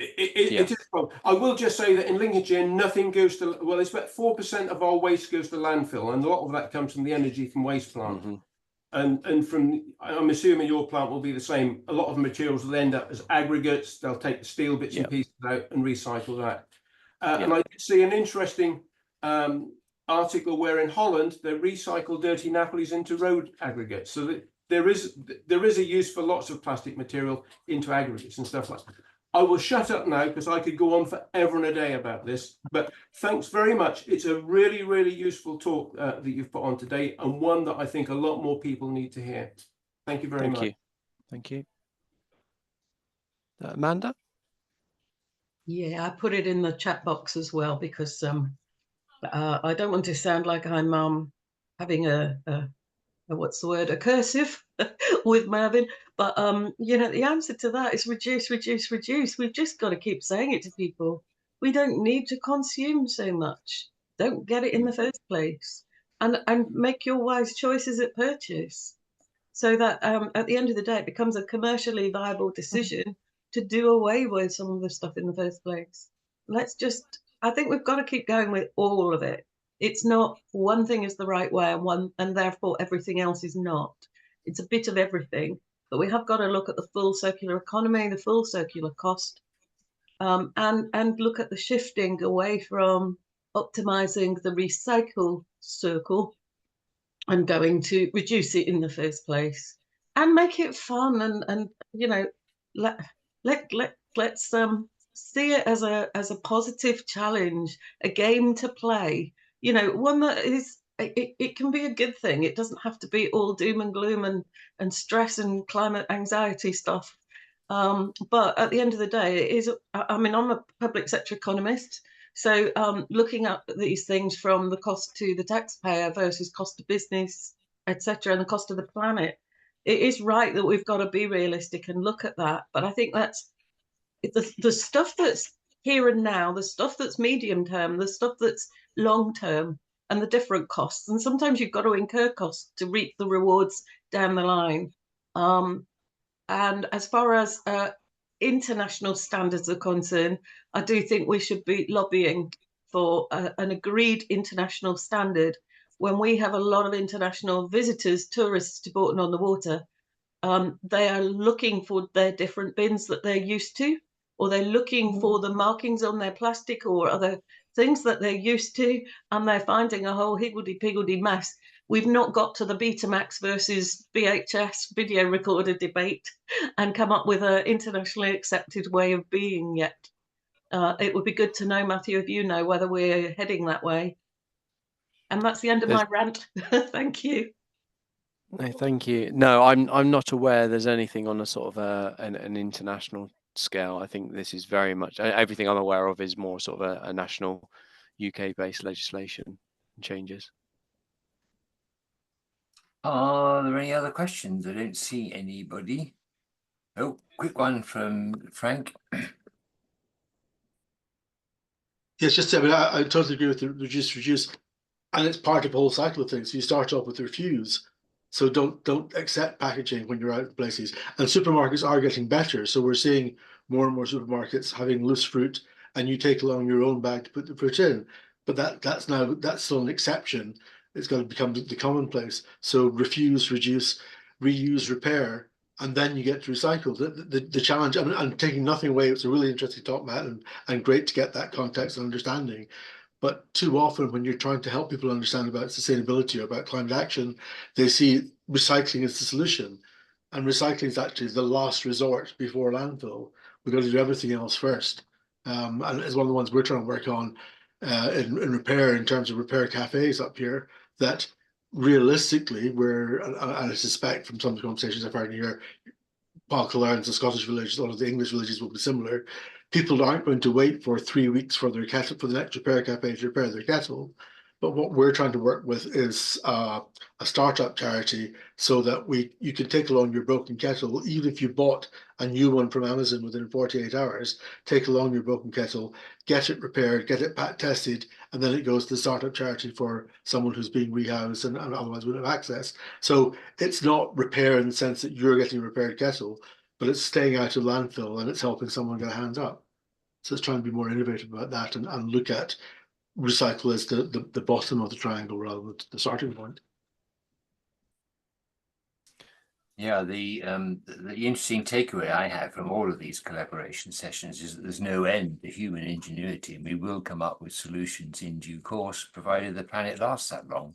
It is a problem. I will just say that in Lincolnshire, nothing goes to, well, it's about 4% of our waste goes to landfill, and a lot of that comes from the energy from waste plant. And from, I'm assuming your plant will be the same. A lot of the materials will end up as aggregates. They'll take the steel bits and pieces out and recycle that. And I did see an interesting article where in Holland they recycle dirty Napolis into road aggregates. So that there is a use for lots of plastic material into aggregates and stuff like that. I will shut up now because I could go on forever and a day about this, but thanks very much. It's a really, really useful talk that you've put on today, and one that I think a lot more people need to hear. Thank you very much. Thank you. Amanda? Yeah, I put it in the chat box as well because I don't want to sound like I'm having a what's the word, a cursive with Mervyn, but you know, the answer to that is reduce, reduce, reduce. We've just got to keep saying it to people. We don't need to consume so much. Don't get it in the first place, and make your wise choices at purchase, so that at the end of the day, it becomes a commercially viable decision to do away with some of the stuff in the first place. I think we've got to keep going with all of it. It's not one thing is the right way and therefore everything else is not. It's a bit of everything, but we have got to look at the full circular economy, the full circular cost, and look at the shifting away from optimizing the recycle circle and going to reduce it in the first place and make it fun and you know, let's see it as a positive challenge, a game to play, you know, one that is it can be a good thing. It doesn't have to be all doom and gloom and stress and climate anxiety stuff, but at the end of the day, it is, I mean, I'm a public sector economist. So looking at these things from the cost to the taxpayer versus cost to business, etc., and the cost of the planet, it is right that we've got to be realistic and look at that. But I think that's the stuff that's here and now, the stuff that's medium term, the stuff that's long term, and the different costs. And sometimes you've got to incur costs to reap the rewards down the line. And as far as international standards are concerned, I do think we should be lobbying for an agreed international standard. When we have a lot of international visitors, tourists to Boulter on the Water, they are looking for their different bins that they're used to, or they're looking for the markings on their plastic or other things that they're used to, and they're finding a whole higgledy-piggledy mess. We've not got to the Betamax versus VHS video recorder debate and come up with an internationally accepted way of being yet. It would be good to know, Matthew, if you know whether we're heading that way. And that's the end of my rant. Thank you. No, thank you. No, I'm not aware there's anything on a sort of an international scale. I think this is very much everything I'm aware of is more sort of a national UK-based legislation changes. Are there any other questions? I don't see anybody. Oh, quick one from Frank. Yes, just I mean, I totally agree with the reduce, and it's part of the whole cycle of things. So you start off with refuse, so don't accept packaging when you're out in places. And supermarkets are getting better, so we're seeing more and more supermarkets having loose fruit, and you take along your own bag to put the fruit in. But that's still an exception. It's going to become the commonplace. So refuse, reduce, reuse, repair, and then you get to recycle. The challenge, I'm taking nothing away. It's a really interesting talk, Matt, and great to get that context and understanding. But too often when you're trying to help people understand about sustainability or about climate action, they see recycling as the solution. And recycling is actually the last resort before landfill. We've got to do everything else first. And it's one of the ones we're trying to work on in repair, in terms of repair cafes up here, that realistically, and I suspect from some of the conversations I've heard here, Parklands, the Scottish villages, a lot of the English villages will be similar. People aren't going to wait for 3 weeks for their kettle, for the next repair cafe to repair their kettle. But what we're trying to work with is a startup charity, so that you can take along your broken kettle, even if you bought a new one from Amazon within 48 hours, take along your broken kettle, get it repaired, get it tested, and then it goes to the startup charity for someone who's being rehoused and otherwise wouldn't have access. So it's not repair in the sense that you're getting a repaired kettle, but it's staying out of landfill and it's helping someone get a hand up. So it's trying to be more innovative about that and look at recycle as the bottom of the triangle rather than the starting point. Yeah, the interesting takeaway I have from all of these collaboration sessions is that there's no end to human ingenuity, and we will come up with solutions in due course, provided the planet lasts that long.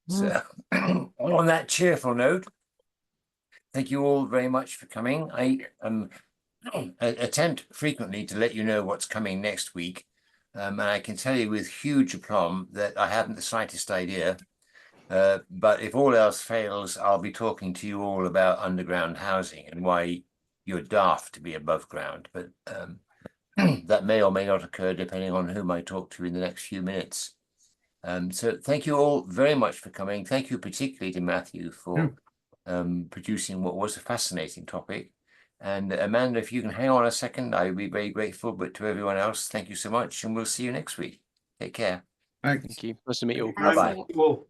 So on that cheerful note, thank you all very much for coming. I attempt frequently to let you know what's coming next week. And I can tell you with huge aplomb that I haven't the slightest idea. But if all else fails, I'll be talking to you all about underground housing and why you're daft to be above ground. But that may or may not occur depending on whom I talk to in the next few minutes. So thank you all very much for coming. Thank you particularly to Matthew for producing what was a fascinating topic. And Amanda, if you can hang on a second, I would be very grateful. But to everyone else, thank you so much, and we'll see you next week. Take care. Thanks. Thank you. Nice to meet you all. Bye-bye. Well,